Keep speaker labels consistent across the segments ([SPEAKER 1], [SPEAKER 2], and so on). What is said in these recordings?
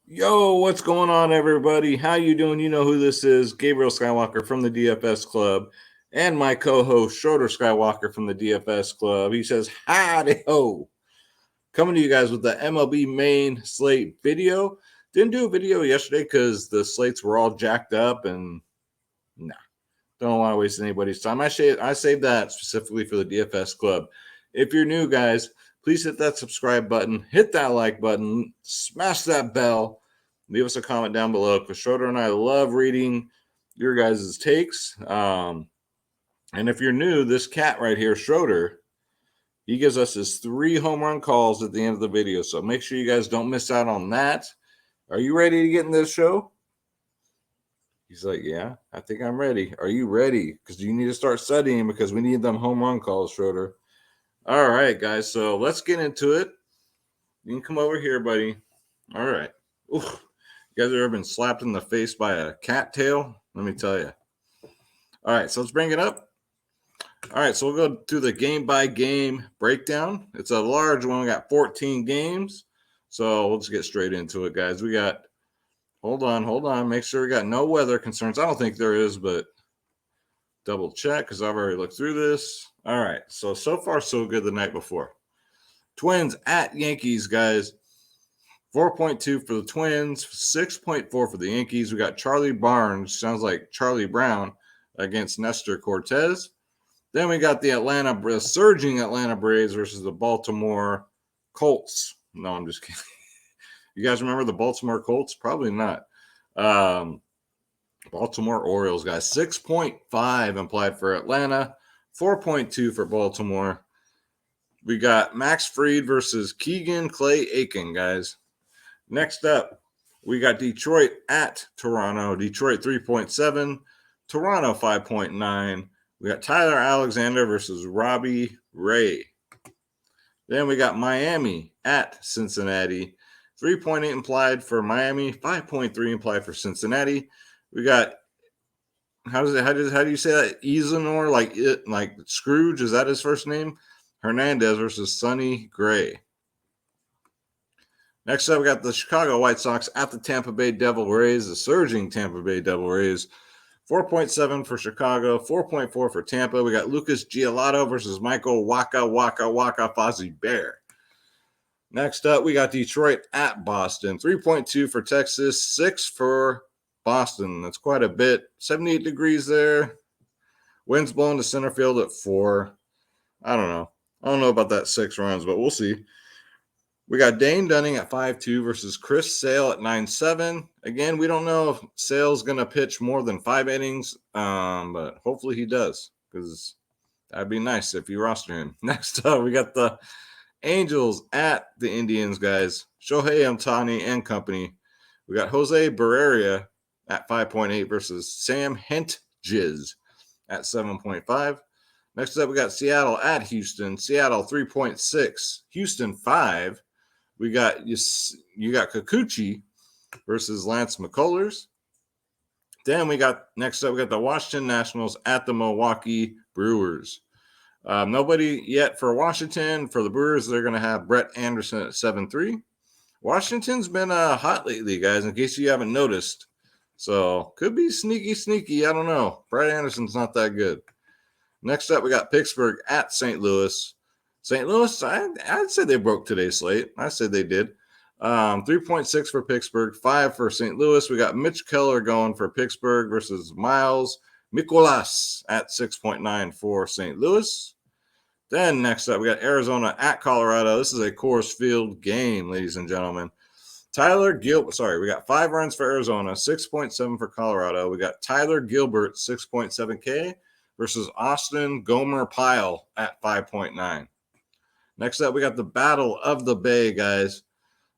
[SPEAKER 1] Yo, what's going on, everybody? How you doing? You know who this is. Gabriel Skywalker from the DFS Club and my co-host, Schroeder Skywalker from the DFS Club. He says, howdy ho. Coming to you guys with the MLB main slate video. Didn't do a video yesterday because the slates were all jacked up and don't want to waste anybody's time. I saved that specifically for the DFS Club. If you're new, guys, please hit that subscribe button, hit that like button, smash that bell, leave us a comment down below because Schroeder and I love reading your guys' takes. And if you're new, this cat right here, Schroeder, he gives us his 3 home run calls at the end of the video. So make sure you guys don't miss out on that. Are you ready to get in this show? He's like, yeah, I think I'm ready. Are you ready? Because you need to start studying because we need them home run calls, Schroeder. All right, guys. So let's get into it. You can come over here, buddy. All right. Oof. You guys ever been slapped in the face by a cattail? Let me tell you. All right, so let's bring it up. All right, so we'll go to the game-by-game breakdown. It's a large one. We got 14 games. So let's get straight into it, guys. We got Hold on. Make sure we got no weather concerns. I don't think there is, but double check because I've already looked through this. All right. So far, so good the night before. Twins at Yankees, guys. 4.2 for the Twins, 6.4 for the Yankees. We got Charlie Barnes, sounds like Charlie Brown, against Nestor Cortez. Then we got the surging Atlanta Braves versus the Baltimore Colts. No, I'm just kidding. You guys remember the Baltimore Colts? Probably not. Baltimore Orioles, guys. 6.5 implied for Atlanta, 4.2 for Baltimore. We got Max Fried versus Keegan Clay Aiken, guys. Next up, we got Detroit at Toronto. Detroit 3.7, Toronto 5.9. We got Tyler Alexander versus Robbie Ray. Then we got Miami at Cincinnati. 3.8 implied for Miami, 5.3 implied for Cincinnati. We got how do you say that? Isanor, like Scrooge, is that his first name? Hernandez versus Sonny Gray. Next up, we got the Chicago White Sox at the Tampa Bay Devil Rays, the surging Tampa Bay Devil Rays. 4.7 for Chicago, 4.4 for Tampa. We got Lucas Giolito versus Michael Waka Fozzie Bear. Next up, we got Detroit at Boston. 3.2 for Texas, 6 for Boston. That's quite a bit. 78 degrees there. Winds blowing to center field at 4. I don't know about that 6 runs, but we'll see. We got Dane Dunning at 5.2 versus Chris Sale at 9.7. Again, we don't know if Sale's going to pitch more than 5 innings, but hopefully he does because that'd be nice if you roster him. Next up, we got the Angels at the Indians, guys. Shohei Ohtani and company. We got Jose Barrera at 5.8 versus Sam Hentges at 7.5. Next up, we got Seattle at Houston. Seattle 3.6. Houston 5. You got Kikuchi versus Lance McCullers. Then next up, we got the Washington Nationals at the Milwaukee Brewers. Nobody yet for Washington. For the Brewers, they're going to have Brett Anderson at 7.3. Washington's been hot lately, guys, in case you haven't noticed. So, could be sneaky. I don't know. Brett Anderson's not that good. Next up, we got Pittsburgh at St. Louis. St. Louis, I'd say they broke today's slate. I said they did. 3.6 for Pittsburgh, 5 for St. Louis. We got Mitch Keller going for Pittsburgh versus Miles Mikolas at 6.9 for St. Louis. Then next up, we got Arizona at Colorado. This is a Coors Field game, ladies and gentlemen. We got 5 runs for Arizona, 6.7 for Colorado. We got Tyler Gilbert, 6.7K versus Austin Gomer Pyle at 5.9. Next up, we got the Battle of the Bay, guys.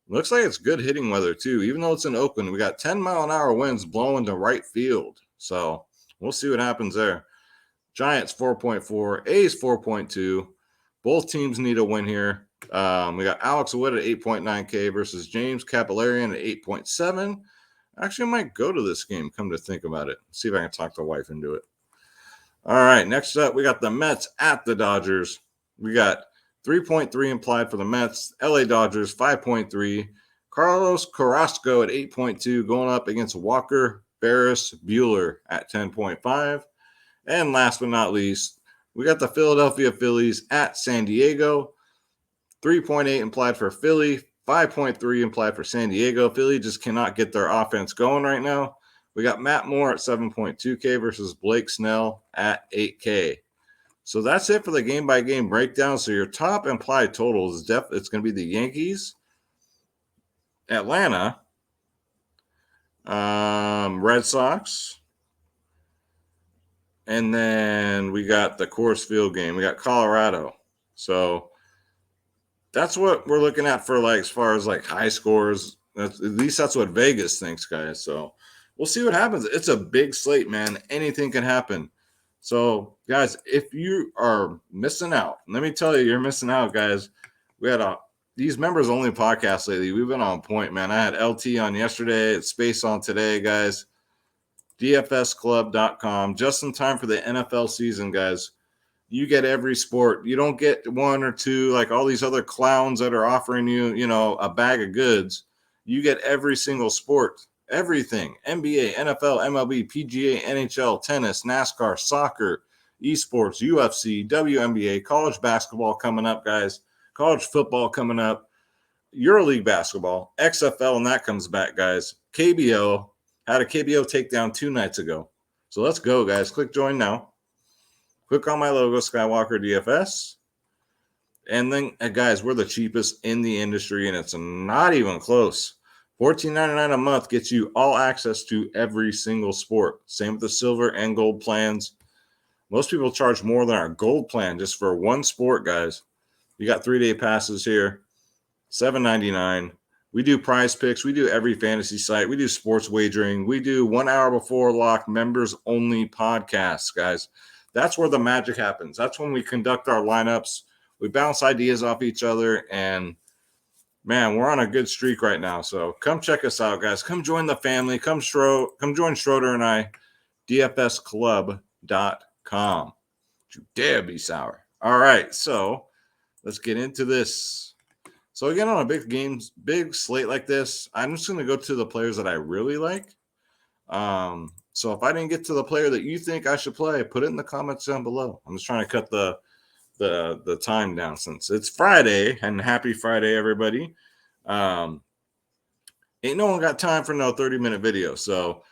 [SPEAKER 1] Looks like it's good hitting weather, too. Even though it's in Oakland, we got 10-mile-an-hour winds blowing to right field. So we'll see what happens there. Giants 4.4, A's 4.2. Both teams need a win here. We got Alex Wood at 8.9K versus James Capillarian at 8.7. Actually, I might go to this game, come to think about it. See if I can talk the wife into it. All right, next up, we got the Mets at the Dodgers. We got 3.3 implied for the Mets. LA Dodgers, 5.3. Carlos Carrasco at 8.2 going up against Walker Ferris Bueller at 10.5. And last but not least, we got the Philadelphia Phillies at San Diego. 3.8 implied for Philly, 5.3 implied for San Diego. Philly just cannot get their offense going right now. We got Matt Moore at 7.2K versus Blake Snell at 8K. So that's it for the game-by-game breakdown. So your top implied total is it's going to be the Yankees, Atlanta, Red Sox, and then we got the Coors Field game. We got Colorado. So that's what we're looking at for, like, as far as like high scores. At least that's what Vegas thinks, guys. So we'll see what happens. It's a big slate, man. Anything can happen. So, guys, if you are missing out, let me tell you, you're missing out, guys. We had these members only podcasts lately. We've been on point, man. I had LT on yesterday. It's Space on today, guys. DFSclub.com. Just in time for the NFL season, guys. You get every sport. You don't get one or two like all these other clowns that are offering you, a bag of goods. You get every single sport. Everything. NBA, NFL, MLB, PGA, NHL, tennis, NASCAR, soccer, esports, UFC, WNBA, college basketball coming up, guys. College football coming up. EuroLeague basketball, XFL, and that comes back, guys. KBO. Had a KBO takedown 2 nights ago. So let's go, guys. Click join now. Click on my logo, Skywalker DFS. And then, guys, we're the cheapest in the industry, and it's not even close. $14.99 a month gets you all access to every single sport. Same with the silver and gold plans. Most people charge more than our gold plan just for one sport, guys. You got 3-day passes here, $7.99. We do prize picks. We do every fantasy site. We do sports wagering. We do 1 hour before lock members only podcasts, guys. That's where the magic happens. That's when we conduct our lineups. We bounce ideas off each other, and man, we're on a good streak right now. So come check us out, guys. Come join the family. Come join Schroeder and I, DFSclub.com. Don't you dare be sour. All right, so let's get into this. So again, on a big slate like this, I'm just going to go to the players that I really like. So if I didn't get to the player that you think I should play, put it in the comments down below. I'm just trying to cut the time down since it's Friday, and happy Friday, everybody. Ain't no one got time for no 30-minute video. So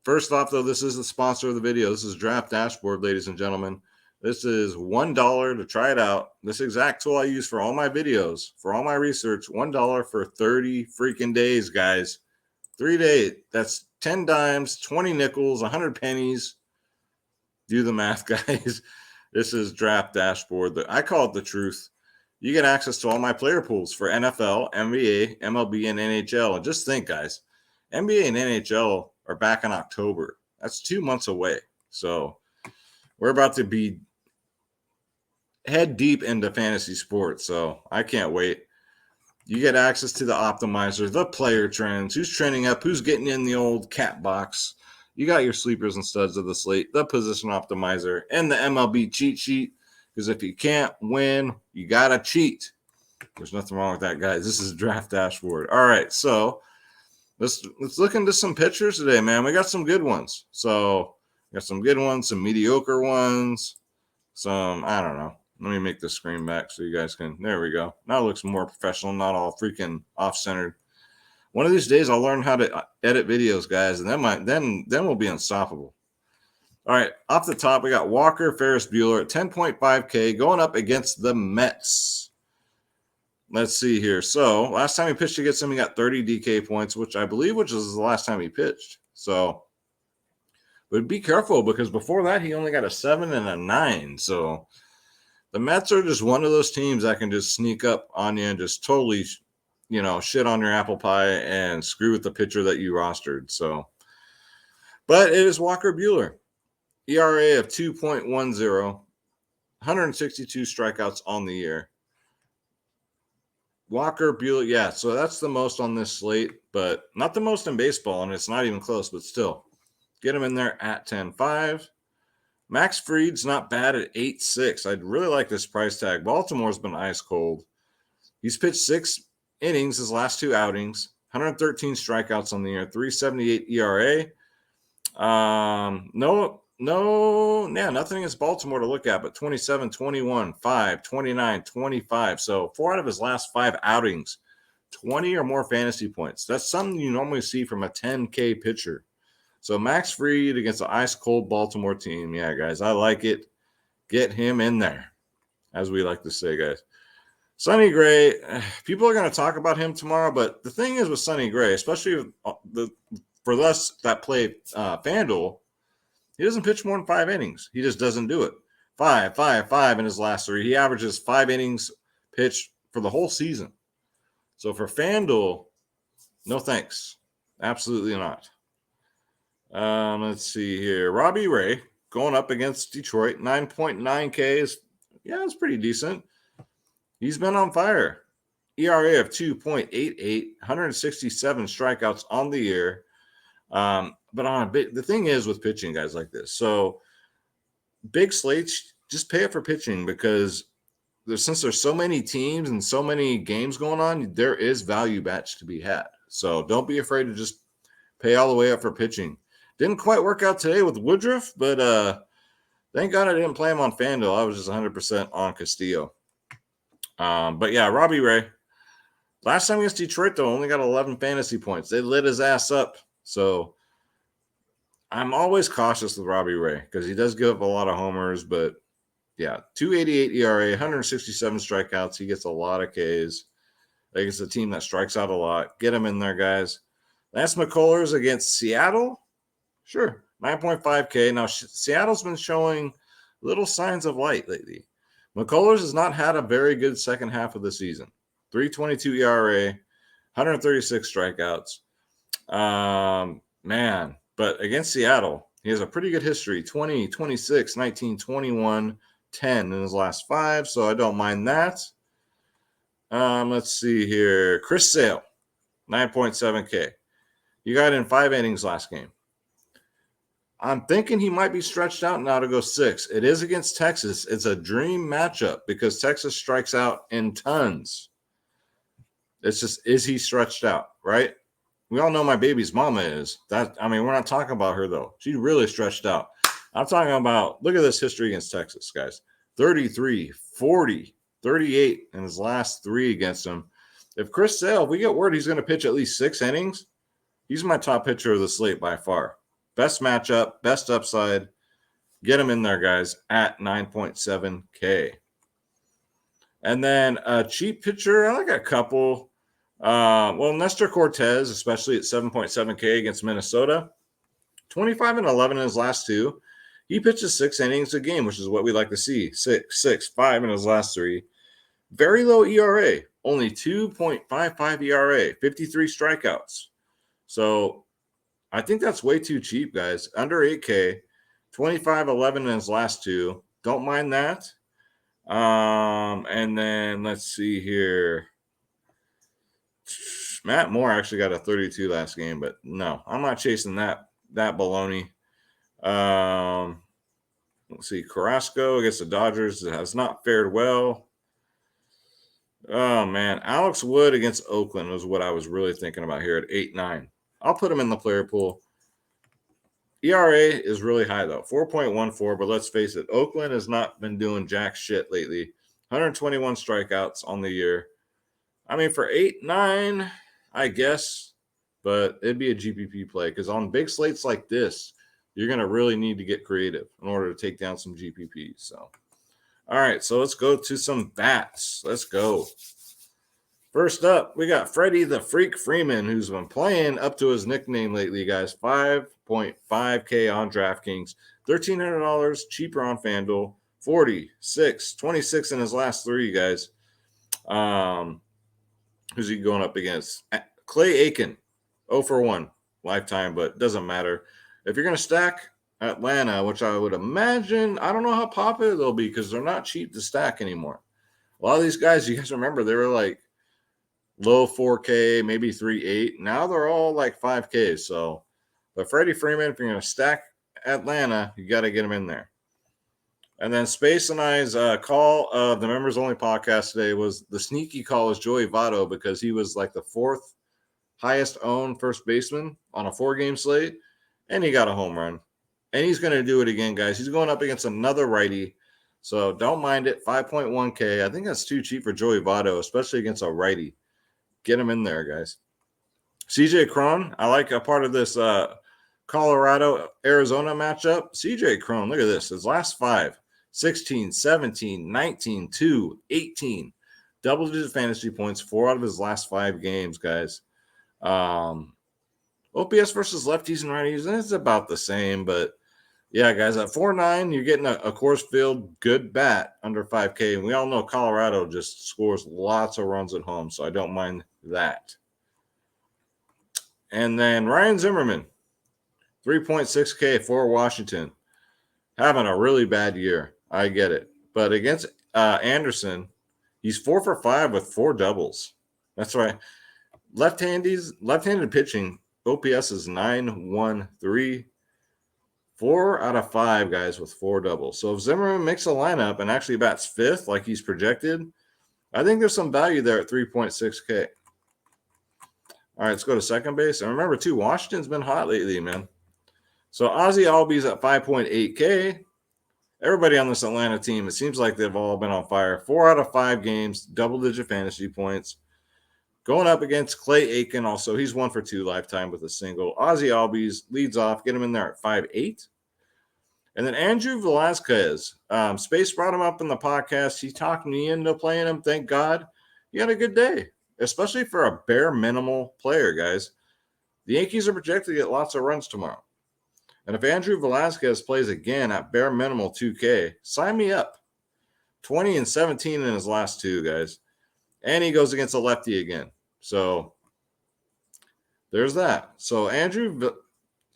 [SPEAKER 1] first off, though, this is the sponsor of the video. This is Draft Dashboard, ladies and gentlemen. This is $1 to try it out. This exact tool I use for all my videos, for all my research, $1 for 30 freaking days, guys. 3 days. That's 10 dimes, 20 nickels, 100 pennies. Do the math, guys. This is Draft Dashboard. I call it the truth. You get access to all my player pools for NFL, NBA, MLB, and NHL. And just think, guys, NBA and NHL are back in October. That's 2 months away. So we're about to be head deep into fantasy sports. So I can't wait. You get access to the optimizer, the player trends, who's trending up, who's getting in the old cat box. You got your sleepers and studs of the slate, the position optimizer, and the MLB cheat sheet. Because if you can't win, you got to cheat. There's nothing wrong with that, guys. This is Draft Dashboard. All right, so let's look into some pitchers today, man. We got some good ones. So we got some good ones, some mediocre ones, some, I don't know. Let me make the screen back so you guys can, there we go. Now it looks more professional, not all freaking off-centered. One of these days I'll learn how to edit videos, guys, and then we'll be unstoppable. All right, off the top, we got Walker Ferris Bueller at 10.5K going up against the Mets. Let's see here. So last time he pitched against him, he got 30 DK points, which was the last time he pitched. So, but be careful because before that, he only got a 7 and a 9. So the Mets are just one of those teams that can just sneak up on you and just totally, shit on your apple pie and screw with the pitcher that you rostered. So, but it is Walker Bueller. ERA of 2.10, 162 strikeouts on the year. Walker Bueller, yeah, so that's the most on this slate, but not the most in baseball, and it's not even close, but still. Get him in there at 10.5. Max Fried's not bad at 8.6. I'd really like this price tag. Baltimore's been ice cold. He's pitched 6 innings his last 2 outings, 113 strikeouts on the year, 3.78 ERA. Nothing against Baltimore to look at, but 27, 21, 5, 29, 25. So 4 out of his last 5 outings, 20 or more fantasy points. That's something you normally see from a 10K pitcher. So Max Fried against the ice-cold Baltimore team. Yeah, guys, I like it. Get him in there, as we like to say, guys. Sonny Gray, people are going to talk about him tomorrow, but the thing is with Sonny Gray, especially for us that play FanDuel, he doesn't pitch more than 5 innings. He just doesn't do it. 5 in his last 3. He averages 5 innings pitched for the whole season. So for FanDuel, no thanks. Absolutely not. Let's see here. Robbie Ray going up against Detroit. 9.9K is, it's pretty decent. He's been on fire. ERA of 2.88, 167 strikeouts on the year. But on the thing is with pitching guys like this, so big slates, just pay it for pitching because since there's so many teams and so many games going on, there is value bets to be had. So don't be afraid to just pay all the way up for pitching. Didn't quite work out today with Woodruff, but thank God I didn't play him on FanDuel. I was just 100% on Castillo. But yeah, Robbie Ray. Last time against Detroit, though, only got 11 fantasy points. They lit his ass up. So I'm always cautious with Robbie Ray because he does give up a lot of homers. But yeah, 2.88 ERA, 167 strikeouts. He gets a lot of Ks. I think it's a team that strikes out a lot. Get him in there, guys. Lance McCullers against Seattle. Sure, 9.5K. Now, Seattle's been showing little signs of light lately. McCullers has not had a very good second half of the season. 3.22 ERA, 136 strikeouts. But against Seattle, he has a pretty good history. 20, 26, 19, 21, 10 in his last 5, so I don't mind that. Let's see here. Chris Sale, 9.7K. You got in 5 innings last game. I'm thinking he might be stretched out now to go 6. It is against Texas. It's a dream matchup because Texas strikes out in tons. It's just, is he stretched out, right? We all know my baby's mama is. We're not talking about her, though. She really stretched out. I'm talking about, look at this history against Texas, guys. 33, 40, 38 in his last 3 against him. If Chris Sale, if we get word he's going to pitch at least 6 innings, he's my top pitcher of the slate by far. Best matchup, best upside. Get him in there, guys, at 9.7K. And then a cheap pitcher, I like a couple. Nestor Cortez, especially at 7.7K against Minnesota. 25 and 11 in his last 2. He pitches 6 innings a game, which is what we like to see. 6, 5 in his last 3. Very low ERA, only 2.55 ERA, 53 strikeouts. So I think that's way too cheap, guys. Under 8K, 25, 11 in his last 2. Don't mind that. And then let's see here. Matt Moore actually got a 32 last game, but no, I'm not chasing that baloney. Let's see. Carrasco against the Dodgers has not fared well. Oh, man. Alex Wood against Oakland was what I was really thinking about here at 8.9. I'll put him in the player pool. ERA is really high, though, 4.14. But let's face it, Oakland has not been doing jack shit lately. 121 strikeouts on the year. For 8.9, I guess, but it'd be a GPP play because on big slates like this, you're going to really need to get creative in order to take down some GPPs. So, all right, so let's go to some bats. Let's go. First up, we got Freddie the Freak Freeman, who's been playing up to his nickname lately, guys. 5.5K on DraftKings, $1,300 cheaper on FanDuel, 46, 26 in his last 3, guys. Who's he going up against? Clay Aiken, 0 for 1 lifetime, but doesn't matter. If you're going to stack Atlanta, which I would imagine, I don't know how popular they'll be because they're not cheap to stack anymore. A lot of these guys, you guys remember, they were like low 4K, maybe 3.8. Now they're all like 5K. So, but Freddie Freeman, if you're going to stack Atlanta, you got to get him in there. And then Space and I's call of the members only podcast today was the sneaky call is Joey Votto because he was like the 4th highest owned first baseman on a 4-game slate, and he got a home run. And he's going to do it again, guys. He's going up against another righty, so don't mind it. 5.1K. I think that's too cheap for Joey Votto, especially against a righty. Get him in there, guys. CJ Cron, I like a part of this Colorado-Arizona matchup. CJ Cron, look at this. His last 5, 16, 17, 19, 2, 18. Double-digit fantasy points, 4 out of his last 5 games, guys. OPS versus lefties and righties, it's about the same, but yeah, guys, at 4.9, you're getting a Coors Field good bat under 5K, and we all know Colorado just scores lots of runs at home, so I don't mind that. And then Ryan Zimmerman, 3.6K for Washington, having a really bad year. I get it, but against Anderson, he's 4 for 5 with 4 doubles. That's right. Left-handed pitching, OPS is 913. 4 out of 5 guys with 4 doubles. So if Zimmerman makes a lineup and actually bats 5th like he's projected, I think there's some value there at 3.6K. All right, let's go to second base. And remember, too, Washington's been hot lately, man. So Ozzie Albies at 5.8K. Everybody on this Atlanta team, it seems like they've all been on fire. 4 out of 5 games, double-digit fantasy points. Going up against Clay Aiken also. He's 1 for 2 lifetime with a single. Ozzie Albies leads off. Get him in there at 5.8. And then Andrew Velazquez. Space brought him up in the podcast. He talked me into playing him. Thank God. He had a good day, especially for a bare minimal player, guys. The Yankees are projected to get lots of runs tomorrow. And if Andrew Velazquez plays again at bare minimal 2K, sign me up. 20 and 17 in his last 2, guys. And he goes against a lefty again. So there's that. So Andrew,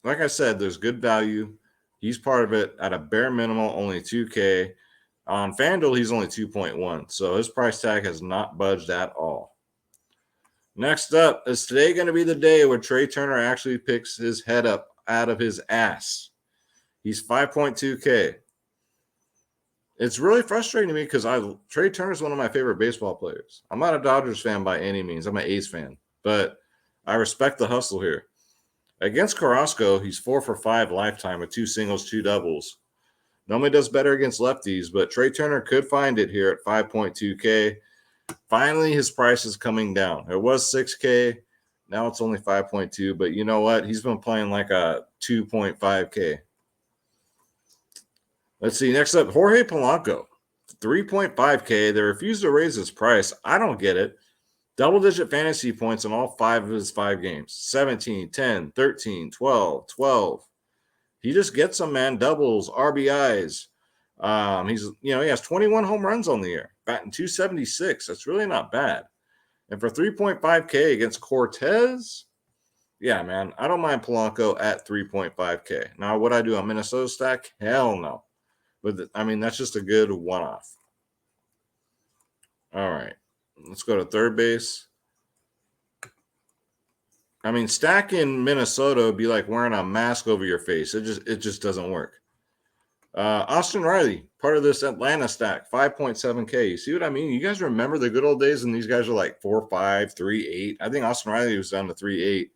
[SPEAKER 1] like I said, there's good value. He's part of it at a bare minimal, only 2K. On FanDuel, he's only 2.1. So his price tag has not budged at all. Next up, is today going to be the day where Trey Turner actually picks his head up out of his ass? He's 5.2K. It's really frustrating to me because Trey Turner is one of my favorite baseball players. I'm not a Dodgers fan by any means. I'm an A's fan. But I respect the hustle here. Against Carrasco, he's 4 for 5 lifetime with 2 singles, 2 doubles. Normally does better against lefties, but Trey Turner could find it here at 5.2K. Finally, his price is coming down. It was 6K. Now it's only 5.2. But you know what? He's been playing like a 2.5K. Let's see. Next up, Jorge Polanco, 3.5K. They refused to raise his price. I don't get it. Double-digit fantasy points in all 5 of his 5 games. 17, 10, 13, 12, 12. He just gets them, man. Doubles, RBIs. He has 21 home runs on the year. Batting 276. That's really not bad. And for 3.5K against Cortez, yeah, man, I don't mind Polanco at 3.5K. Now, would I do a Minnesota stack? Hell no. But, that's just a good one-off. All right. Let's go to third base. Stacking Minnesota would be like wearing a mask over your face. It just doesn't work. Austin Riley, part of this Atlanta stack, 5.7K. You see what I mean? You guys remember the good old days when these guys were like 4.5, 3.8? I think Austin Riley was down to 3.8.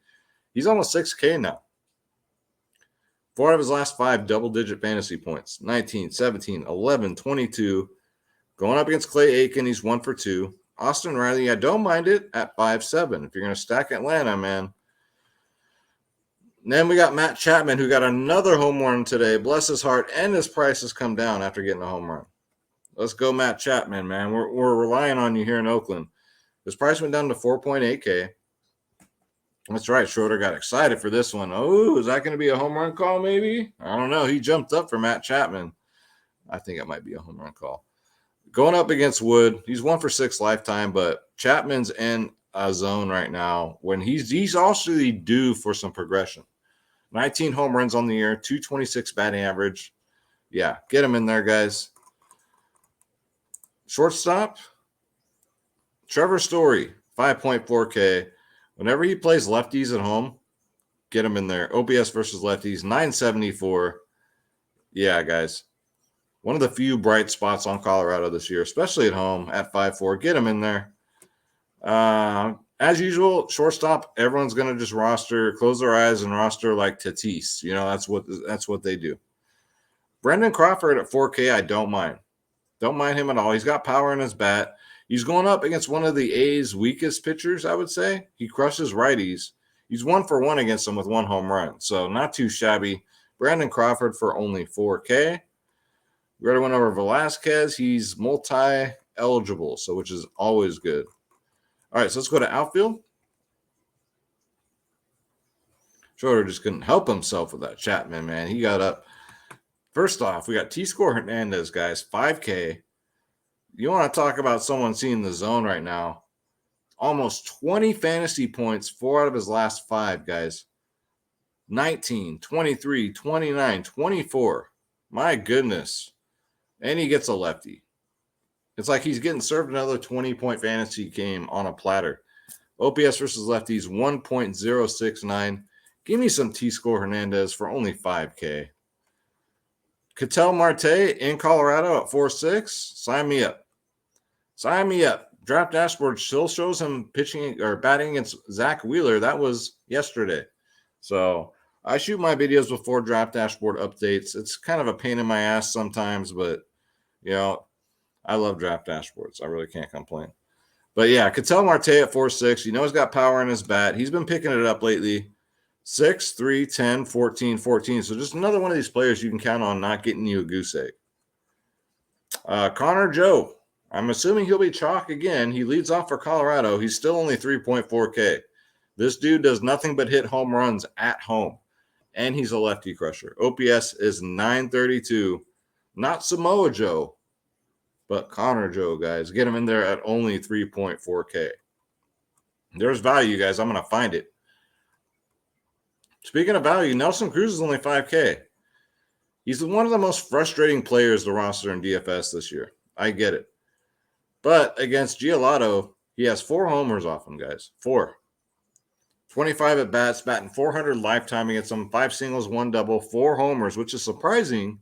[SPEAKER 1] He's almost 6K now. 4 of his last 5 double-digit fantasy points. 19, 17, 11, 22. Going up against Clay Aiken, he's 1 for 2. Austin Riley, I don't mind it at 5.7. If you're going to stack Atlanta, man. And then we got Matt Chapman, who got another home run today. Bless his heart, and his price has come down after getting a home run. Let's go Matt Chapman, man. We're relying on you here in Oakland. His price went down to 4.8K. That's right. Schroeder got excited for this one. Oh, is that going to be a home run call maybe? I don't know. He jumped up for Matt Chapman. I think it might be a home run call. Going up against Wood, he's 1 for 6 lifetime, but Chapman's in a zone right now when he's also due for some progression. 19 home runs on the year, 226 batting average. Yeah, get him in there, guys. Shortstop, Trevor Story, 5.4K. Whenever he plays lefties at home, get him in there. OPS versus lefties, 974. Yeah, guys. One of the few bright spots on Colorado this year, especially at home at 5-4. Get him in there. As usual, shortstop, everyone's going to just close their eyes and roster like Tatis. You know, that's what they do. Brendan Crawford at 4K, I don't mind. Don't mind him at all. He's got power in his bat. He's going up against one of the A's weakest pitchers, I would say. He crushes righties. He's 1-for-1 against them with 1 home run. So not too shabby. Brandon Crawford for only 4K. We already went over Velasquez. He's multi-eligible, so which is always good. All right, so let's go to outfield. Schroeder just couldn't help himself with that Chapman, man. He got up. First off, we got Nestor Hernandez, guys, 5K. You want to talk about someone seeing the zone right now. Almost 20 fantasy points, 4 out of his last 5, guys. 19, 23, 29, 24. My goodness. And he gets a lefty. It's like he's getting served another 20-point fantasy game on a platter. OPS versus lefties, 1.069. Give me some Nestor Hernandez for only 5K. Ketel Marte in Colorado at 4.6. Sign me up. Sign me up. Draft dashboard still shows him pitching or batting against Zach Wheeler. That was yesterday. So I shoot my videos before draft dashboard updates. It's kind of a pain in my ass sometimes, but, you know, I love draft dashboards. I really can't complain. But, yeah, Ketel Marte at 4.6. You know he's got power in his bat. He's been picking it up lately. 6, 3, 10, 14, 14. So just another one of these players you can count on not getting you a goose egg. Connor Joe. I'm assuming he'll be chalk again. He leads off for Colorado. He's still only 3.4K. This dude does nothing but hit home runs at home. And he's a lefty crusher. OPS is 932. Not Samoa Joe, but Connor Joe, guys. Get him in there at only 3.4K. There's value, guys. I'm going to find it. Speaking of value, Nelson Cruz is only 5K. He's one of the most frustrating players to roster in DFS this year. I get it. But against Giolito, he has 4 homers off him, guys. 4. 25 at bats, batting 400 lifetime against him. 5 singles, 1 double, 4 homers, which is surprising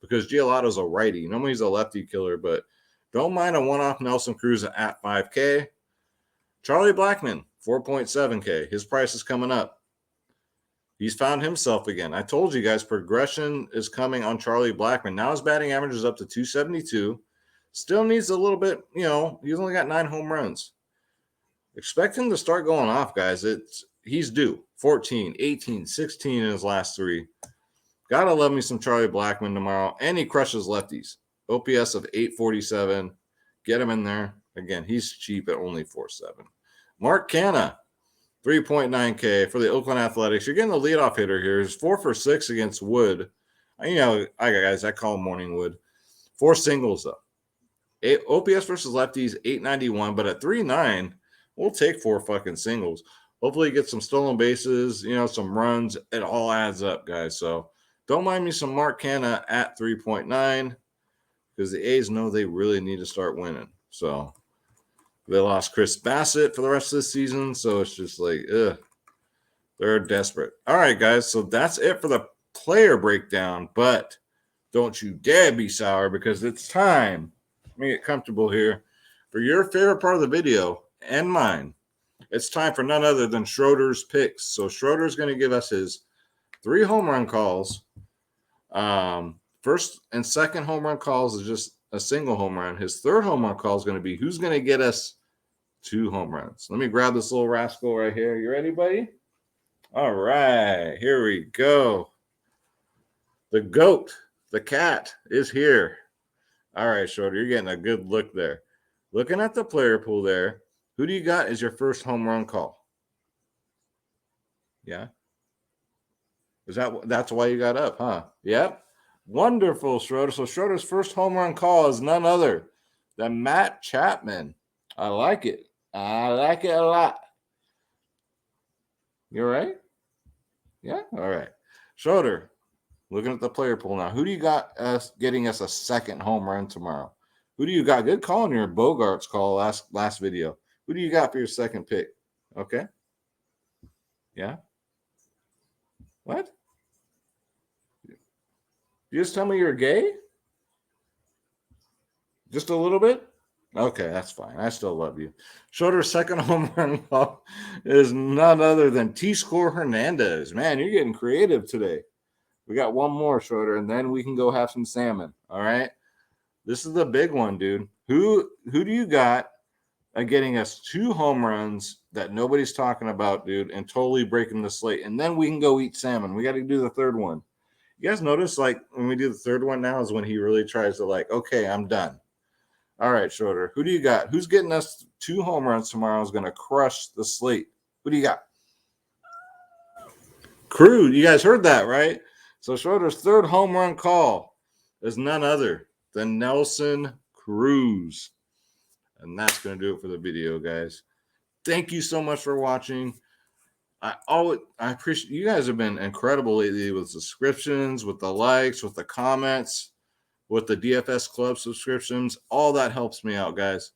[SPEAKER 1] because Giolito's a righty. Normally he's a lefty killer, but don't mind a one-off Nelson Cruz at 5K. Charlie Blackmon, 4.7K. His price is coming up. He's found himself again. I told you guys, progression is coming on Charlie Blackmon. Now his batting average is up to 272. Still needs a little bit, you know, he's only got 9 home runs. Expect him to start going off, guys. He's due. 14, 18, 16 in his last 3. Gotta love me some Charlie Blackmon tomorrow. And he crushes lefties. OPS of 847. Get him in there. Again, he's cheap at only 4.7. Mark Canha. 3.9K for the Oakland Athletics. You're getting the leadoff hitter here. He's 4 for 6 against Wood. You know, I call him Morning Wood. 4 singles, though. OPS versus lefties, 891. But at 3.9, we'll take 4 fucking singles. Hopefully get some stolen bases, you know, some runs. It all adds up, guys. So don't mind me some Mark Canha at 3.9 because the A's know they really need to start winning. So they lost Chris Bassett for the rest of the season, so it's just like, they're desperate. All right, guys, so that's it for the player breakdown, but don't you dare be sour because it's time. Let me get comfortable here. For your favorite part of the video and mine, it's time for none other than Schroeder's picks. So Schroeder's going to give us his 3 home run calls. First and second home run calls is just a single home run. His third home run call is going to be who's going to get us 2 home runs. Let me grab this little rascal right here. You ready, buddy? All right, here we go. The GOAT, the cat, is here. All right, Schroeder, you're getting a good look there. Looking at the player pool there, who do you got as your first home run call? Yeah? That's why you got up, huh? Yep. Wonderful, Schroeder. So Schroeder's first home run call is none other than Matt Chapman. I like it. I like it a lot. You all right? Yeah? All right. Schroeder, looking at the player pool now. Who do you got getting us a second home run tomorrow? Who do you got? Good call on your Bogarts call last video. Who do you got for your second pick? Okay. Yeah? What? You just tell me you're gay? Just a little bit? Okay, that's fine. I still love you. Schroeder's second home run call is none other than T-Score Hernandez. Man, you're getting creative today. We got one more, Schroeder, and then we can go have some salmon. All right. This is the big one, dude. Who do you got getting us 2 home runs that nobody's talking about, dude, and totally breaking the slate? And then we can go eat salmon. We got to do the third one. You guys notice, like, when we do the third one now is when he really tries to, like, okay, I'm done. All right, Schroeder, who do you got? Who's getting us 2 home runs tomorrow is going to crush the slate? Who do you got? Cruz. You guys heard that, right? So Schroeder's third home run call is none other than Nelson Cruz. And that's going to do it for the video, guys. Thank you so much for watching. I appreciate you guys have been incredible lately with subscriptions, with the likes, with the comments, with the DFS Club subscriptions. All that helps me out, guys.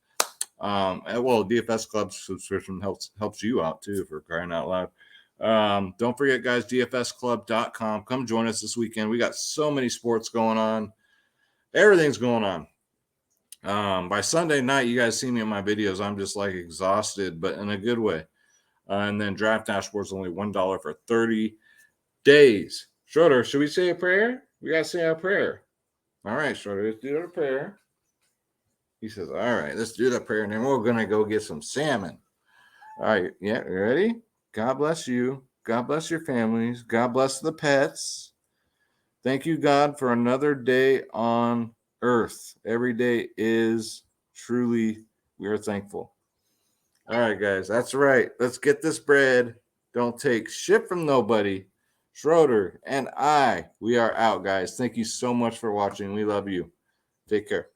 [SPEAKER 1] Well, DFS Club subscription helps you out too, for crying out loud. Don't forget, guys, dfsclub.com. Come join us this weekend. We got so many sports going on. Everything's going on. By Sunday night, you guys see me in my videos. I'm just like exhausted, but in a good way. And then Draft Dashboard's only $1 for 30 days. Schroeder, should we say a prayer? We got to say our prayer. All right, Schroeder, let's do our prayer. He says, all right, let's do the prayer, and then we're going to go get some salmon. All right, yeah, you ready? God bless you. God bless your families. God bless the pets. Thank you, God, for another day on earth. Every day is truly, we are thankful. All right, guys, that's right. Let's get this bread. Don't take shit from nobody. Schroeder and I, we are out, guys. Thank you so much for watching. We love you. Take care.